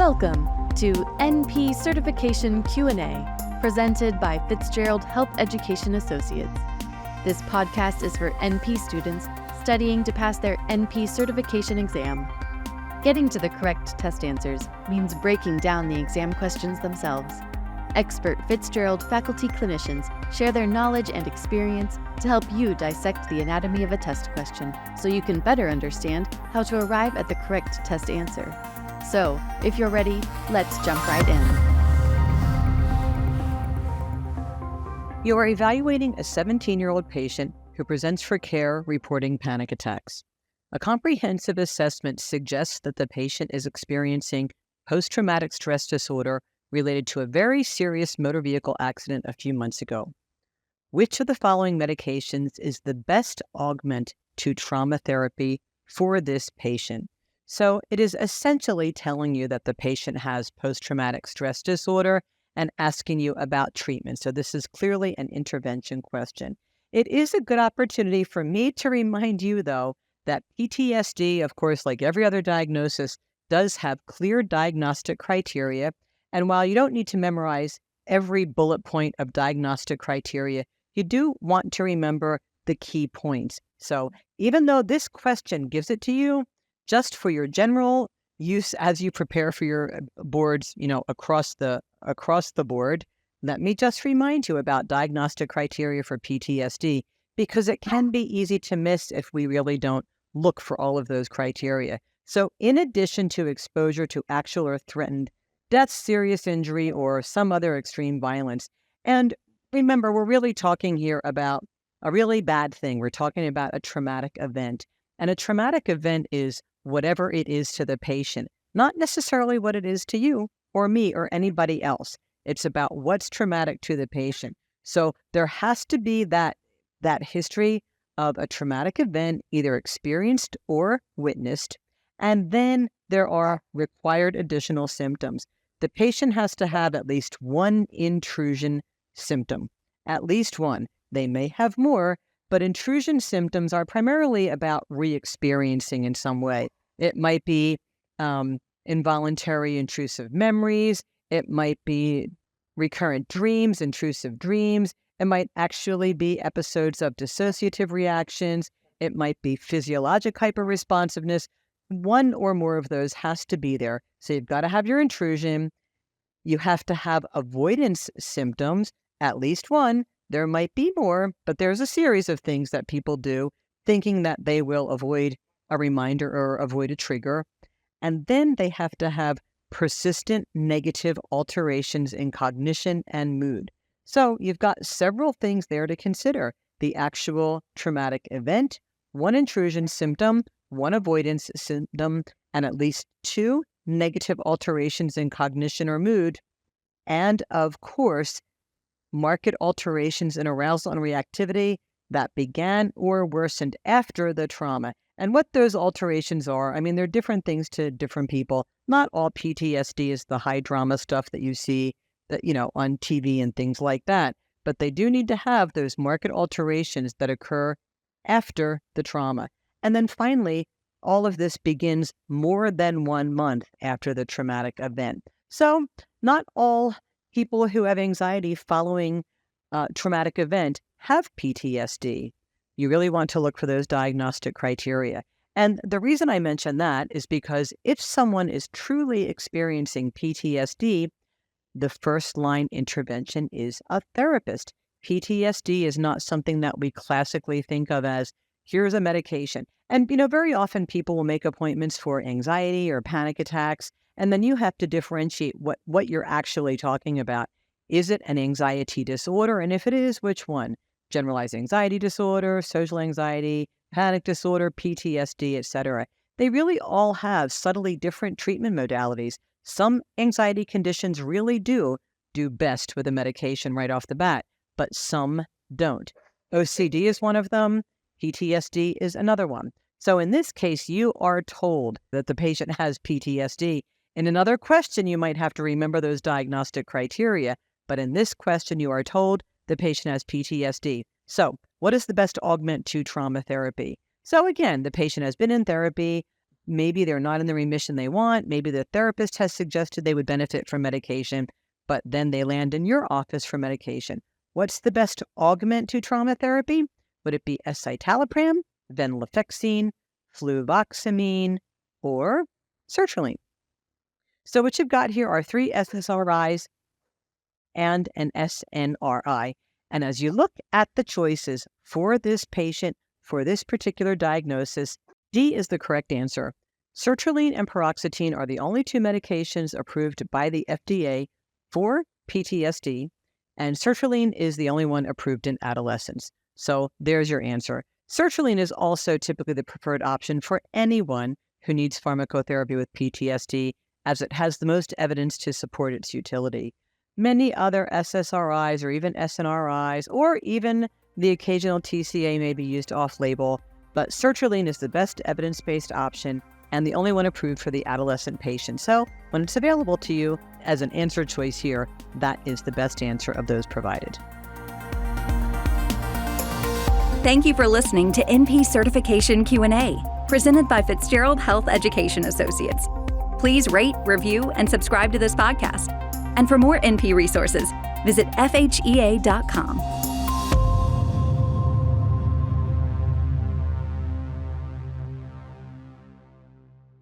Welcome to NP Certification Q&A, presented by Fitzgerald Health Education Associates. This podcast is for NP students studying to pass their NP certification exam. Getting to the correct test answers means breaking down the exam questions themselves. Expert Fitzgerald faculty clinicians share their knowledge and experience to help you dissect the anatomy of a test question so you can better understand how to arrive at the correct test answer. So, if you're ready, let's jump right in. You are evaluating a 17-year-old patient who presents for care reporting panic attacks. A comprehensive assessment suggests that the patient is experiencing post-traumatic stress disorder related to a very serious motor vehicle accident a few months ago. Which of the following medications is the best augment to trauma therapy for this patient? So it is essentially telling you that the patient has post-traumatic stress disorder and asking you about treatment. So this is clearly an intervention question. It is a good opportunity for me to remind you, though, that PTSD, of course, like every other diagnosis, does have clear diagnostic criteria. And while you don't need to memorize every bullet point of diagnostic criteria, you do want to remember the key points. So even though this question gives it to you, just for your general use as you prepare for your boards, across the board, let me just remind you about diagnostic criteria for PTSD, because it can be easy to miss if we really don't look for all of those criteria. So in addition to exposure to actual or threatened death, serious injury, or some other extreme violence, and remember, we're really talking here about a really bad thing. We're talking about a traumatic event. And a traumatic event is whatever it is to the patient, not necessarily what it is to you or me or anybody else. It's about what's traumatic to the patient. So there has to be that history of a traumatic event, either experienced or witnessed. And then there are required additional symptoms. The patient has to have at least one intrusion symptom, at least one. They may have more, but intrusion symptoms are primarily about re-experiencing in some way. It might be involuntary intrusive memories. It might be recurrent dreams, intrusive dreams. It might actually be episodes of dissociative reactions. It might be physiologic hyperresponsiveness. One or more of those has to be there. So you've got to have your intrusion. You have to have avoidance symptoms, at least one. There might be more, but there's a series of things that people do thinking that they will avoid a reminder or avoid a trigger. And then they have to have persistent negative alterations in cognition and mood. So you've got several things there to consider: the actual traumatic event, one intrusion symptom, one avoidance symptom, and at least two negative alterations in cognition or mood. And of course, marked alterations in arousal and reactivity that began or worsened after the trauma. And what those alterations are, they're different things to different people. Not all PTSD is the high drama stuff that you see on TV and things like that. But they do need to have those marked alterations that occur after the trauma. And then finally, all of this begins more than 1 month after the traumatic event. So not all people who have anxiety following a traumatic event have PTSD. You really want to look for those diagnostic criteria. And the reason I mention that is because if someone is truly experiencing PTSD, the first line intervention is a therapist. PTSD is not something that we classically think of as, here's a medication. And, very often people will make appointments for anxiety or panic attacks, and then you have to differentiate what you're actually talking about. Is it an anxiety disorder? And if it is, which one? Generalized anxiety disorder, social anxiety, panic disorder, PTSD, etc. They really all have subtly different treatment modalities. Some anxiety conditions really do best with a medication right off the bat, but some don't. OCD is one of them. PTSD is another one. So in this case, you are told that the patient has PTSD. In another question, you might have to remember those diagnostic criteria, but in this question, you are told the patient has PTSD. So what is the best augment to trauma therapy? So again, the patient has been in therapy. maybe they're not in the remission they want. Maybe the therapist has suggested they would benefit from medication, but then they land in your office for medication. What's the best augment to trauma therapy? Would it be Escitalopram, Venlafaxine, Fluvoxamine, or Sertraline? So what you've got here are 3 SSRIs and an SNRI. And as you look at the choices for this patient, for this particular diagnosis, D is the correct answer. Sertraline and paroxetine are the only 2 medications approved by the FDA for PTSD, and sertraline is the only one approved in adolescents. So there's your answer. Sertraline is also typically the preferred option for anyone who needs pharmacotherapy with PTSD, as it has the most evidence to support its utility. Many other SSRIs or even SNRIs or even the occasional TCA may be used off-label, but sertraline is the best evidence-based option and the only one approved for the adolescent patient. So when it's available to you as an answer choice here, that is the best answer of those provided. Thank you for listening to NP Certification Q&A, presented by Fitzgerald Health Education Associates. Please rate, review, and subscribe to this podcast. And for more NP resources, visit FHEA.com.